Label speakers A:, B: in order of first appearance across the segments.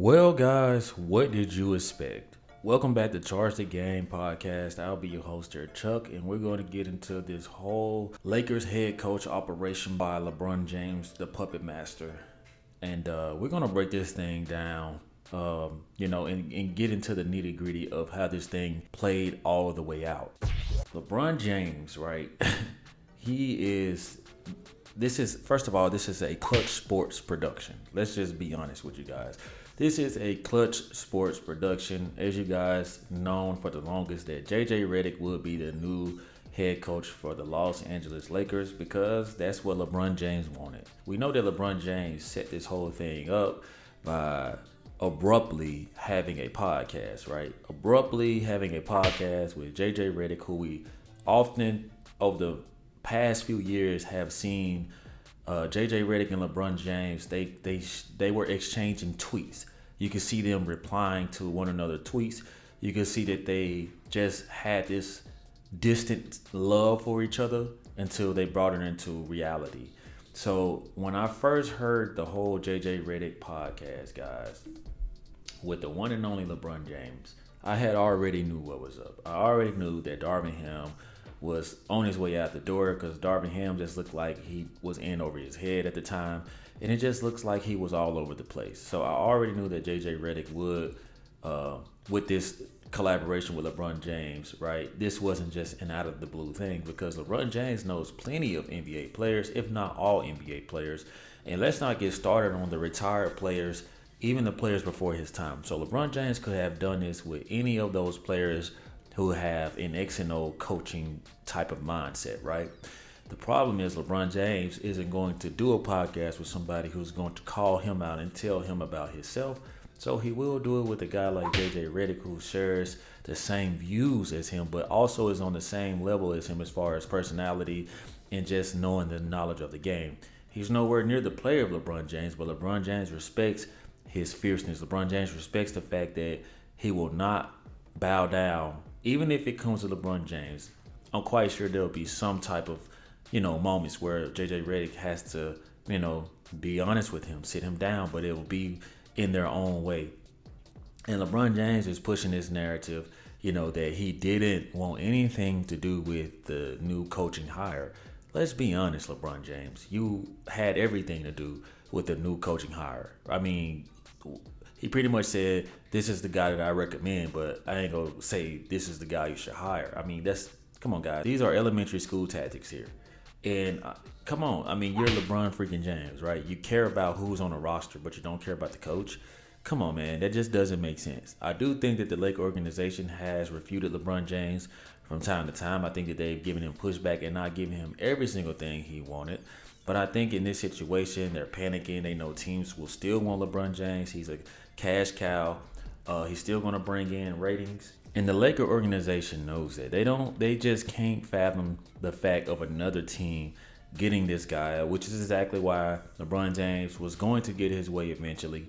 A: Well, guys, what did you expect? Welcome back to Charge the Game podcast. I'll be your host here, Chuck, and we're going to get into this whole Lakers head coach operation by LeBron James, the puppet master. And we're going to break this thing down, and get into the nitty gritty of how this thing played all the way out. LeBron James, right? First of all, this is a Clutch Sports production. Let's just be honest with you guys. This is a Clutch Sports production. As you guys known for the longest that JJ Redick would be the new head coach for the Los Angeles Lakers because that's what LeBron James wanted. We know that LeBron James set this whole thing up by abruptly having a podcast, right? Abruptly having a podcast with JJ Redick, who we often over the past few years have seen JJ Redick and LeBron James. They were exchanging tweets. You can see them replying to one another tweets. You can see that they just had this distant love for each other until they brought it into reality. So when I first heard the whole JJ Redick podcast, guys, with the one and only LeBron James, I had already knew what was up. I already knew that Darvin Ham was on his way out the door because Darvin Ham just looked like he was in over his head at the time. And it just looks like he was all over the place. So I already knew that JJ Redick would, with this collaboration with LeBron James, right? This wasn't just an out of the blue thing because LeBron James knows plenty of NBA players, if not all NBA players. And let's not get started on the retired players, even the players before his time. So LeBron James could have done this with any of those players who have an X and O coaching type of mindset, right? The problem is LeBron James isn't going to do a podcast with somebody who's going to call him out and tell him about himself. So he will do it with a guy like JJ Redick, who shares the same views as him, but also is on the same level as him as far as personality and just knowing the knowledge of the game. He's nowhere near the player of LeBron James, but LeBron James respects his fierceness. LeBron James respects the fact that he will not bow down, even if it comes to LeBron James. I'm quite sure there'll be some type of, moments where JJ Redick has to, be honest with him, sit him down, but it will be in their own way. And LeBron James is pushing this narrative, that he didn't want anything to do with the new coaching hire. Let's be honest, LeBron James, you had everything to do with the new coaching hire. I mean, he pretty much said, this is the guy that I recommend, but I ain't gonna say this is the guy you should hire. I mean, come on, guys. These are elementary school tactics here. And come on, I mean, you're LeBron freaking James, right? You care about who's on the roster, but you don't care about the coach. Come on, man. That just doesn't make sense. I do think that the Laker organization has refuted LeBron James from time to time. I think that they've given him pushback and not giving him every single thing he wanted. But I think in this situation, they're panicking. They know teams will still want LeBron James. He's a cash cow. He's still going to bring in ratings. And the Laker organization knows that. They just can't fathom the fact of another team getting this guy, which is exactly why LeBron James was going to get his way eventually.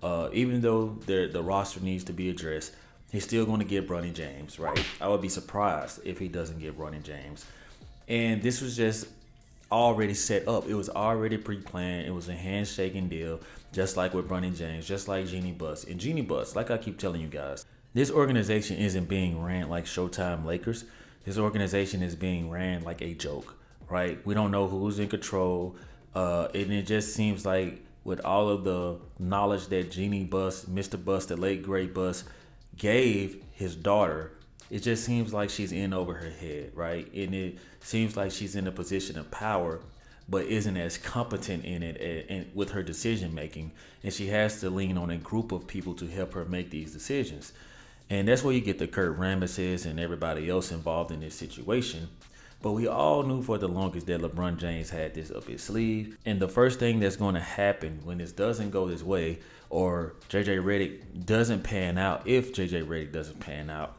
A: Even though the roster needs to be addressed, he's still going to get Bronny James, right? I would be surprised if he doesn't get Bronny James. And this was just already set up. It was already pre-planned. It was a handshaking deal, just like with Bronny James, just like Jeannie Buss. And Jeannie Buss, like I keep telling you guys, this organization isn't being ran like Showtime Lakers. This organization is being ran like a joke, right? We don't know who's in control. And it just seems like with all of the knowledge that Jeannie Buss, Mr. Buss, the late great Buss, gave his daughter, it just seems like she's in over her head, right? And it seems like she's in a position of power, but isn't as competent in it and with her decision making. And she has to lean on a group of people to help her make these decisions. And that's where you get the Kurt Ramesses and everybody else involved in this situation. But we all knew for the longest that LeBron James had this up his sleeve. And the first thing that's going to happen when this doesn't go this way, or JJ Redick doesn't pan out, if JJ Redick doesn't pan out,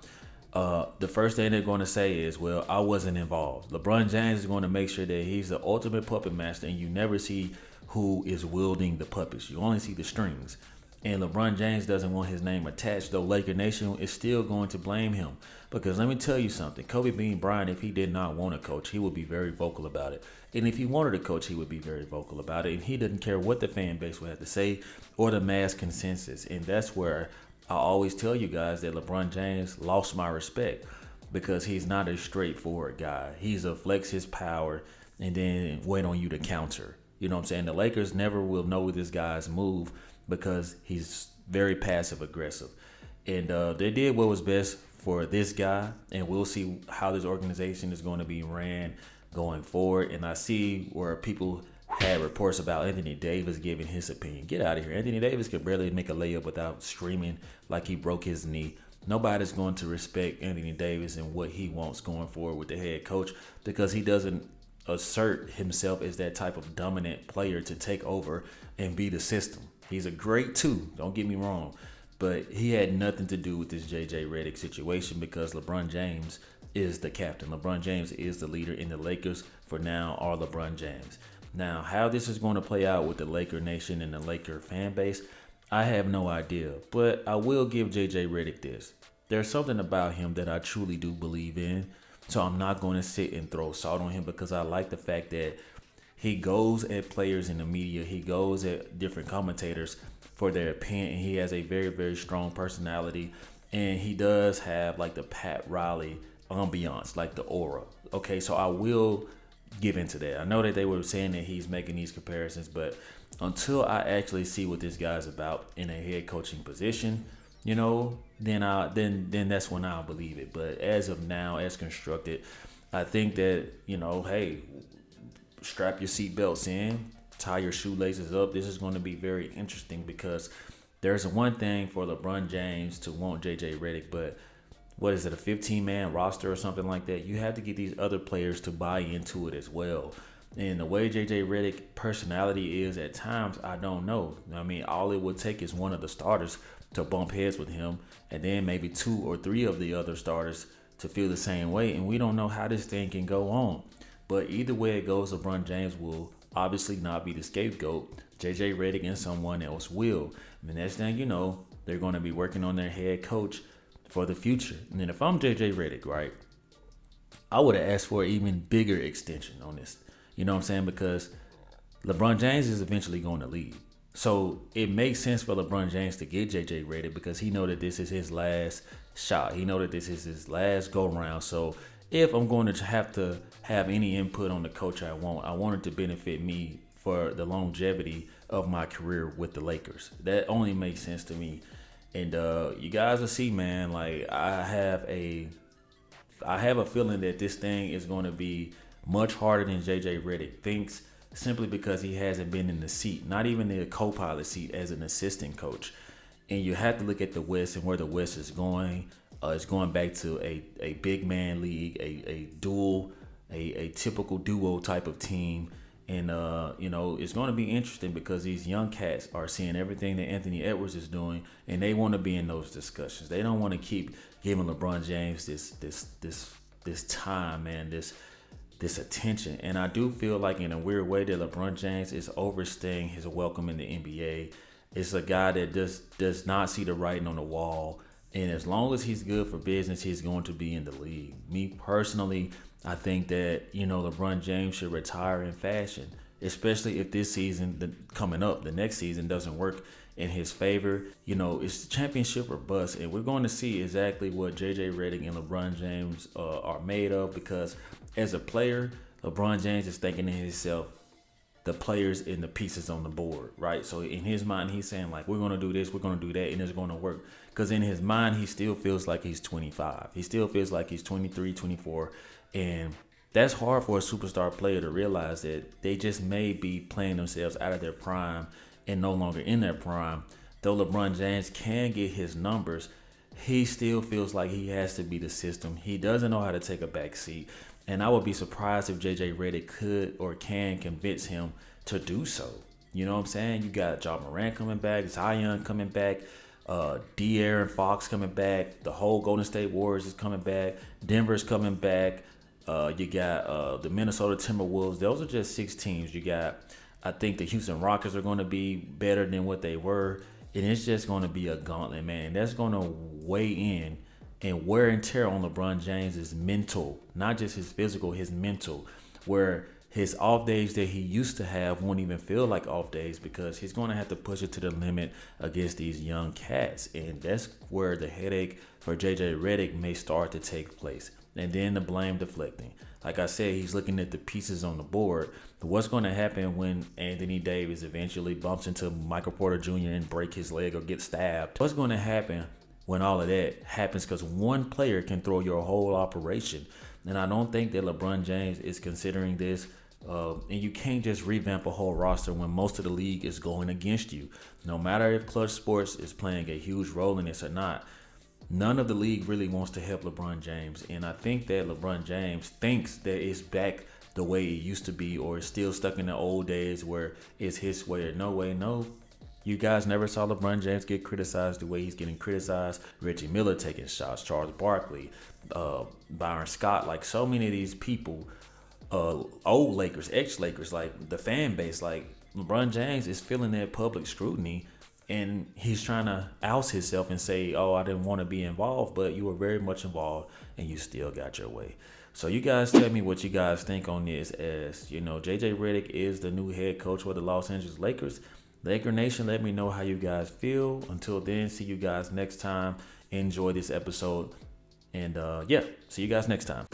A: the first thing they're going to say is, well, I wasn't involved. LeBron James is going to make sure that he's the ultimate puppet master, and you never see who is wielding the puppets. You only see the strings. And LeBron James doesn't want his name attached, though Laker Nation is still going to blame him. Because let me tell you something, Kobe Bean Bryant, if he did not want to coach, he would be very vocal about it. And if he wanted to coach, he would be very vocal about it. And he didn't care what the fan base would have to say or the mass consensus. And that's where I always tell you guys that LeBron James lost my respect, because he's not a straightforward guy. He's a flex his power and then wait on you to counter. You know what I'm saying? The Lakers never will know this guy's move because he's very passive aggressive. And they did what was best for this guy, and we'll see how this organization is going to be ran going forward. And I see where people had reports about Anthony Davis giving his opinion. Get out of here. Anthony Davis could barely make a layup without screaming like he broke his knee. Nobody's going to respect Anthony Davis and what he wants going forward with the head coach, because he doesn't assert himself as that type of dominant player to take over and be the system. He's a great two, don't get me wrong, but he had nothing to do with this JJ Redick situation, because LeBron James is the captain. LeBron James is the leader in the Lakers for now, are LeBron James. Now, how this is going to play out with the Laker Nation and the Laker fan base, I have no idea, but I will give JJ Redick this. There's something about him that I truly do believe in, so I'm not going to sit and throw salt on him, because I like the fact that he goes at players in the media. He goes at different commentators for their opinion. He has a very, very strong personality, and he does have like the Pat Riley ambiance, like the aura. Okay, so I will give into that. I know that they were saying that he's making these comparisons, but until I actually see what this guy's about in a head coaching position, you know, then that's when I'll believe it. But as of now, as constructed, I think that, you know, hey, strap your seatbelts in, tie your shoelaces up. This is going to be very interesting, because there's one thing for LeBron James to want JJ Redick, but what is it, a 15-man roster or something like that? You have to get these other players to buy into it as well. And the way JJ Redick personality is at times, I don't know. I mean, all it would take is one of the starters to bump heads with him, and then maybe 2 or 3 of the other starters to feel the same way. And we don't know how this thing can go on. But either way it goes, LeBron James will obviously not be the scapegoat. JJ Redick and someone else will. And the next thing you know, they're going to be working on their head coach for the future. And then if I'm JJ Redick, right, I would have asked for an even bigger extension on this. You know what I'm saying? Because LeBron James is eventually going to leave. So it makes sense for LeBron James to get JJ Redick, because he know that this is his last shot. He know that this is his last go round. So if I'm going to have any input on the coach I want it to benefit me for the longevity of my career with the Lakers. That only makes sense to me. And you guys will see, man, like I have a feeling that this thing is going to be much harder than JJ Redick thinks, simply because he hasn't been in the seat, not even the co-pilot seat as an assistant coach. And you have to look at the West and where the West is going. It's going back to a big man league, a typical duo type of team. And, you know, it's going to be interesting, because these young cats are seeing everything that Anthony Edwards is doing, and they want to be in those discussions. They don't want to keep giving LeBron James this time, man, this attention. And I do feel like in a weird way that LeBron James is overstaying his welcome in the NBA. It's a guy that does not see the writing on the wall. And as long as he's good for business, he's going to be in the league. Me personally, I think that, you know, LeBron James should retire in fashion, especially if this season coming up, the next season, doesn't work in his favor. You know, it's championship or bust, and we're going to see exactly what JJ Redick and LeBron James are made of, because as a player, LeBron James is thinking to himself, the players and the pieces on the board, right? So in his mind, he's saying like, we're going to do this, we're going to do that, and it's going to work. Because in his mind, he still feels like he's 25. He still feels like he's 23, 24. And that's hard for a superstar player to realize, that they just may be playing themselves out of their prime and no longer in their prime. Though LeBron James can get his numbers, he still feels like he has to be the system. He doesn't know how to take a back seat. And I would be surprised if JJ Redick could or can convince him to do so. You know what I'm saying? You got Ja Morant coming back, Zion coming back, De'Aaron Fox coming back, the whole Golden State Warriors is coming back, Denver's coming back. You got the Minnesota Timberwolves. Those are just 6 teams. You got, I think the Houston Rockets are going to be better than what they were. And it's just going to be a gauntlet, man. That's going to weigh in and wear and tear on LeBron James' mental, not just his physical, his mental, where his off days that he used to have won't even feel like off days because he's going to have to push it to the limit against these young cats. And that's where the headache for JJ Redick may start to take place. And then the blame deflecting. Like I said, he's looking at the pieces on the board. But what's going to happen when Anthony Davis eventually bumps into Michael Porter Jr. and break his leg or get stabbed? What's going to happen when all of that happens? Because one player can throw your whole operation. And I don't think that LeBron James is considering this. And you can't just revamp a whole roster when most of the league is going against you. No matter if Clutch Sports is playing a huge role in this or not, none of the league really wants to help LeBron James. And I think that LeBron James thinks that it's back the way it used to be, or it's still stuck in the old days where it's his way or no way. No, you guys never saw LeBron James get criticized the way he's getting criticized. Reggie Miller taking shots, Charles Barkley, Byron Scott, like so many of these people, old Lakers, ex-Lakers, like the fan base, like LeBron James is feeling that public scrutiny. And he's trying to oust himself and say, oh, I didn't want to be involved, but you were very much involved and you still got your way. So you guys tell me what you guys think on this. As you know, JJ Redick is the new head coach for the Los Angeles Lakers. Laker Nation, let me know how you guys feel. Until then, see you guys next time. Enjoy this episode. And yeah, see you guys next time.